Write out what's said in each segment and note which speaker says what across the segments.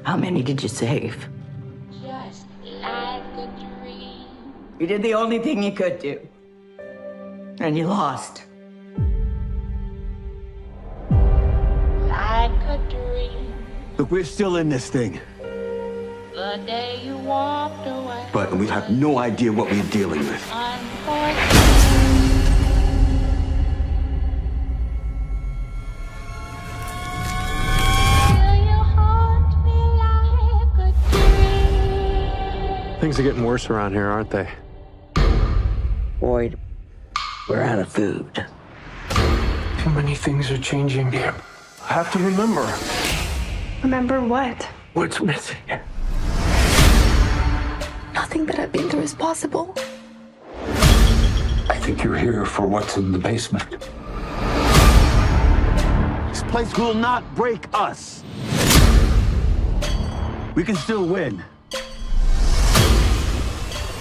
Speaker 1: How many did you save?
Speaker 2: Just like a dream.
Speaker 1: You did the only thing you could do. And you lost.
Speaker 2: Like a dream.
Speaker 3: Look, we're still in this thing.
Speaker 2: The day you walked away.
Speaker 3: But we have no idea what we're dealing with.
Speaker 2: Unfortunately.
Speaker 4: Things are getting worse around here, aren't they?
Speaker 1: Boyd, we're out of food.
Speaker 4: Too many things are changing. I have to remember.
Speaker 5: Remember what?
Speaker 4: What's missing?
Speaker 5: Nothing that I've been through is possible.
Speaker 4: I think you're here for what's in the basement.
Speaker 3: This place will not break us. We can still win.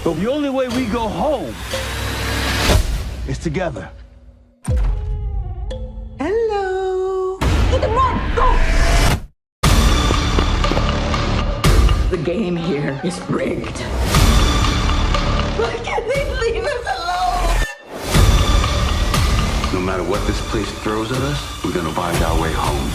Speaker 3: But the only way we go home is together.
Speaker 1: Hello.
Speaker 3: Hit the run! Go!
Speaker 1: The game here is rigged. Why can't they leave us alone?
Speaker 3: No matter what this place throws at us, we're gonna find our way home.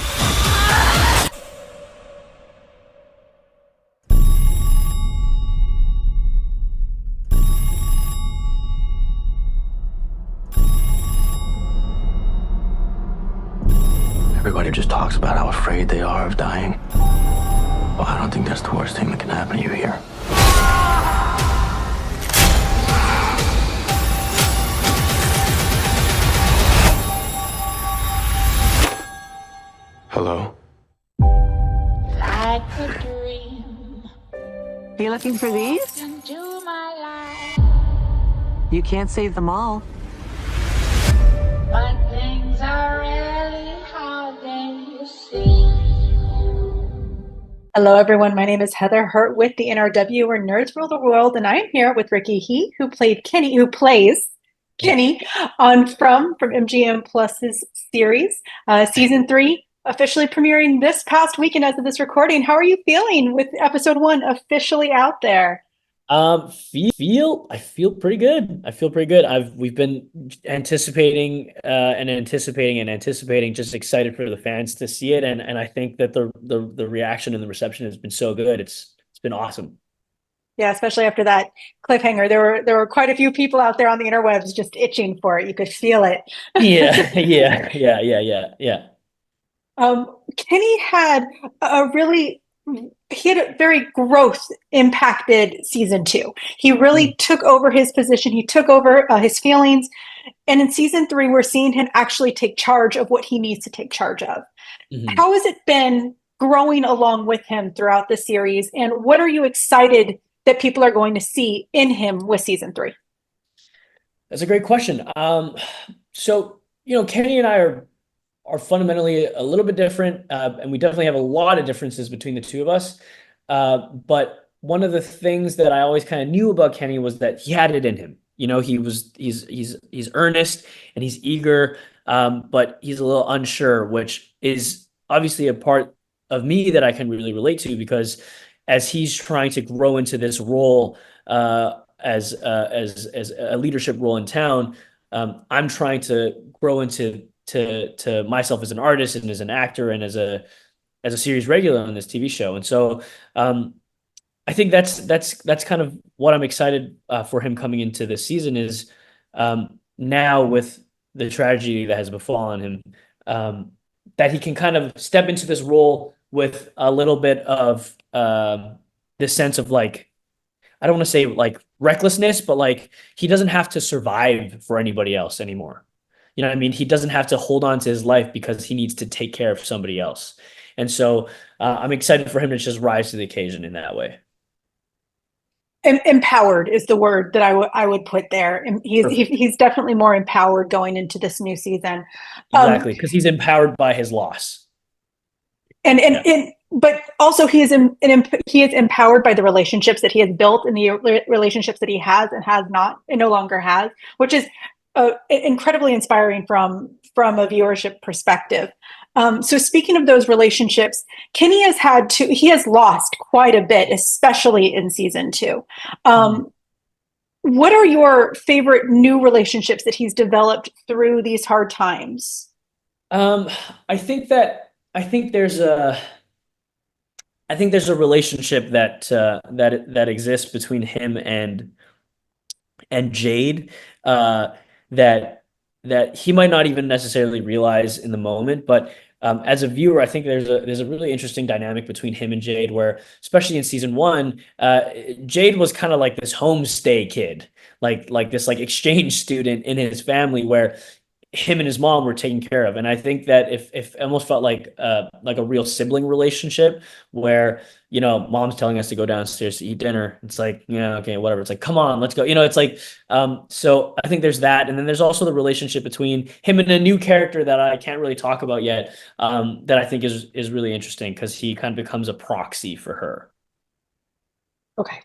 Speaker 6: Everybody just talks about how afraid they are of dying. Well, I don't think that's the worst thing that can happen to you here. Hello?
Speaker 2: Like a dream.
Speaker 7: Are you looking for these?
Speaker 2: Into my life.
Speaker 7: You can't save them all.
Speaker 2: But things are really how they seem.
Speaker 8: Hello, everyone. My name is Heather Hurt with the NRW, where nerds rule the world, and I am here with Ricky He, who plays Kenny on from MGM Plus's series, season 3, officially premiering this past weekend as of this recording. How are you feeling with episode 1 officially out there?
Speaker 9: I feel pretty good. We've been anticipating, just excited for the fans to see it. And I think that the reaction and the reception has been so good. It's been awesome.
Speaker 8: Yeah, especially after that cliffhanger. There were quite a few people out there on the interwebs just itching for it. You could feel it.
Speaker 9: Yeah.
Speaker 8: Kenny had he had a very growth impacted season 2. He really took over his position. He took over his feelings. And in season 3, we're seeing him actually take charge of what he needs to take charge of. Mm-hmm. How has it been growing along with him throughout the series? And what are you excited that people are going to see in him with season 3?
Speaker 9: That's a great question. So, Kenny and I are fundamentally a little bit different, and we definitely have a lot of differences between the two of us. But one of the things that I always kind of knew about Kenny was that he had it in him. He's earnest and he's eager, but he's a little unsure, which is obviously a part of me that I can really relate to, because as he's trying to grow into this role as a leadership role in town, I'm trying to grow into to myself as an artist and as an actor and as a series regular on this TV show. And so I think that's kind of what I'm excited for him coming into this season is now with the tragedy that has befallen him, that he can kind of step into this role with a little bit of this sense of I don't want to say recklessness, but he doesn't have to survive for anybody else anymore. You know what I mean? He doesn't have to hold on to his life because he needs to take care of somebody else. And so I'm excited for him to just rise to the occasion in that way.
Speaker 8: Empowered is the word that I would put there. And he's definitely more empowered going into this new season.
Speaker 9: Exactly, because he's empowered by his loss.
Speaker 8: But also he is empowered by the relationships that he has built and the relationships that he has and no longer has, which is incredibly inspiring from a viewership perspective. So speaking of those relationships, Kenny he has lost quite a bit, especially in season 2. What are your favorite new relationships that he's developed through these hard times?
Speaker 9: I think there's a relationship that exists between him and Jade, that he might not even necessarily realize in the moment, but as a viewer, I think there's a really interesting dynamic between him and Jade, where especially in season 1, Jade was kind of like this homestay kid, like this like exchange student in his family, where him and his mom were taken care of. And I think that if it almost felt like a real sibling relationship, where, you know, mom's telling us to go downstairs to eat dinner. It's like, yeah, okay, whatever. It's like, come on, let's go. You know, it's like, so I think there's that. And then there's also the relationship between him and a new character that I can't really talk about yet, that I think is really interesting, because he kind of becomes a proxy for her.
Speaker 8: Okay.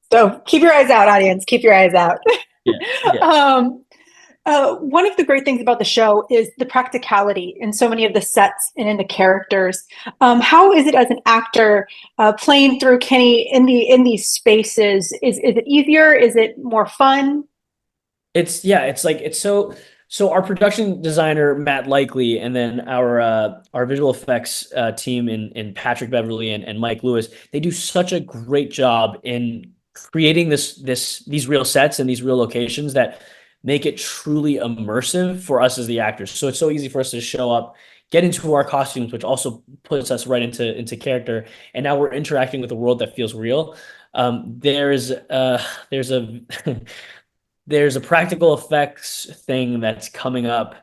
Speaker 8: So keep your eyes out, audience. Keep your eyes out.
Speaker 9: Yeah.
Speaker 8: One of the great things about the show is the practicality in so many of the sets and in the characters. How is it as an actor playing through Kenny in these spaces? Is it easier? Is it more fun?
Speaker 9: So our production designer, Matt Likely, and then our visual effects team in Patrick Beverly and Mike Lewis, they do such a great job in creating these real sets and these real locations that make it truly immersive for us as the actors. So it's so easy for us to show up, get into our costumes, which also puts us right into character. And now we're interacting with a world that feels real. There's a there's a practical effects thing that's coming up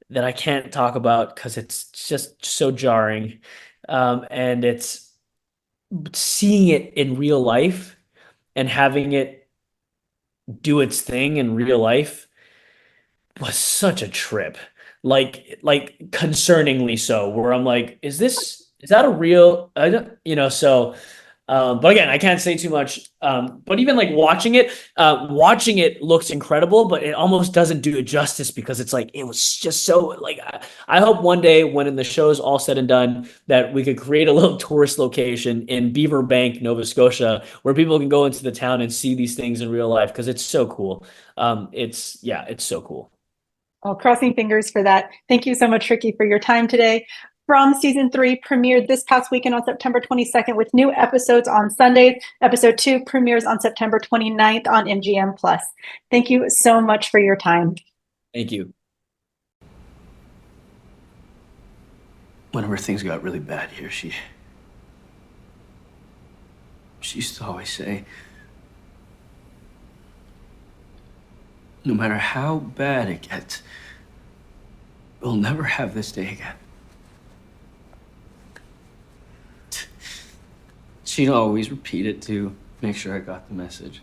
Speaker 9: that I can't talk about because it's just so jarring. And it's seeing it in real life and having it do its thing in real life was such a trip. Like concerningly so, where I'm like, is that a real, but again, I can't say too much. But even like watching it looks incredible, but it almost doesn't do it justice, because it's like, it was just so like, I hope one day when the show is all said and done, that we could create a little tourist location in Beaver Bank, Nova Scotia, where people can go into the town and see these things in real life, because it's so cool. It's so cool.
Speaker 8: Oh, crossing fingers for that. Thank you so much, Ricky, for your time today. From season 3 premiered this past weekend on September 22nd with new episodes on Sundays. Episode 2 premieres on September 29th on MGM+. Thank you so much for your time.
Speaker 9: Thank you.
Speaker 6: Whenever things got really bad here, she used to always say, no matter how bad it gets, we'll never have this day again. She'd always repeat it to make sure I got the message.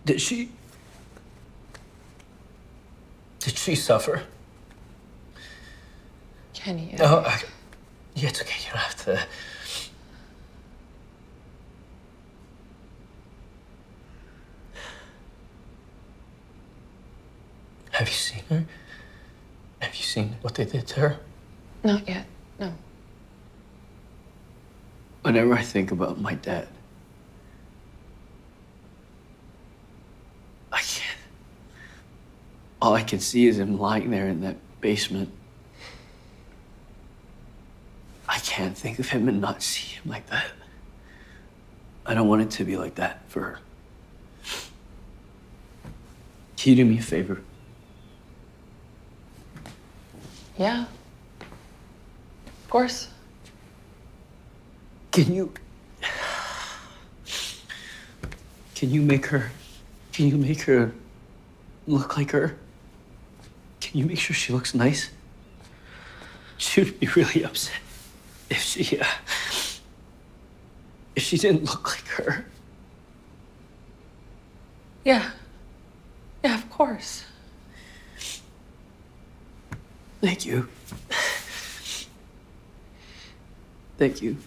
Speaker 6: Did she suffer?
Speaker 10: Kenny.
Speaker 6: Yeah, it's okay. You don't have to. Have you seen her? Have you seen what they did to her?
Speaker 10: Not yet, no.
Speaker 6: Whenever I think about my dad, I can't. All I can see is him lying there in that basement. I can't think of him and not see him like that. I don't want it to be like that for her. Can you do me a favor?
Speaker 10: Yeah. Of course.
Speaker 6: Can you make her look like her? Can you make sure she looks nice? She would be really upset if she didn't look like her.
Speaker 10: Yeah. Yeah, of course.
Speaker 6: Thank you. Thank you.